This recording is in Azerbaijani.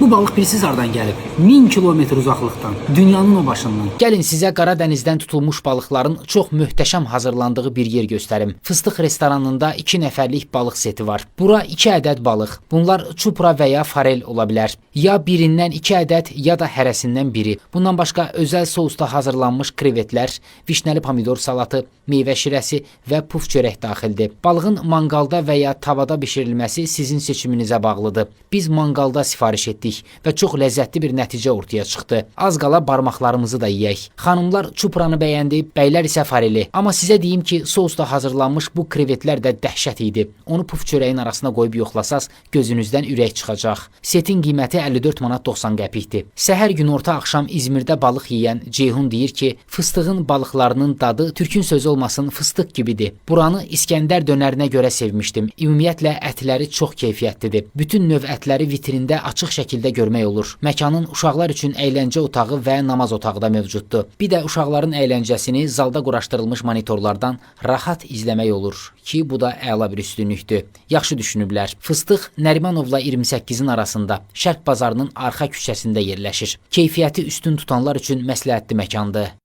Bu balıq bilirsiz hardan gəlib? 1000 kilometr uzaqlıqdan, dünyanın o başından. Gəlin sizə Qara dənizdən tutulmuş balıqların çox möhtəşəm hazırlandığı bir yer göstərim. Fıstıq restoranında 2 nəfərlik balıq seti var. Bura 2 ədəd balıq. Bunlar çupra və ya farel ola bilər. Ya birindən 2 ədəd, ya da hərəsindən biri. Bundan başqa özəl sousda hazırlanmış krevetlər, vişnəli pomidor salatı, meyvə şirəsi və puf çörək daxildir. Balığın manqalda və ya tavada bişirilməsi sizin seçiminizə bağlıdır. Biz manqalda sifariş etdik və çox ləzzətli bir nəticə ortaya çıxdı. Az qala barmaqlarımızı da yeyək. Xanımlar çupranı bəyəndi, bəylər isə fareli. Amma sizə deyim ki, sousda hazırlanmış bu krevetlər də dəhşət idi. Onu puf çörəyin arasına qoyub yoxlasaz, gözünüzdən ürək çıxacaq. Setin qiyməti 54 manat 90 qəpikdir. Səhər günorta axşam İzmirdə balıq yeyən Ceyhun deyir ki, fıstığın balıqlarının dadı türkün sözü olmasın fıstıq gibidir. Buranı İskəndər dönərinə görə sevmişdim. Ümumiyyətlə ətləri çox keyfiyyətlidir. Bütün növ ətləri vitrində açıq şəkildə görmək olur. Məkanın uşaqlar üçün əyləncə otağı və namaz otağı da mövcuddur. Bir də uşaqların əyləncəsini zalda quraşdırılmış monitorlardan rahat izləmək olur ki, bu da əla bir üstünlükdür. Yaxşı düşünüblər. Fıstıq Nərimanovla 28-in arasında Şərq bazarının arxa küçəsində yerləşir. Keyfiyyəti üstün tutanlar üçün məsləhətli məkandır.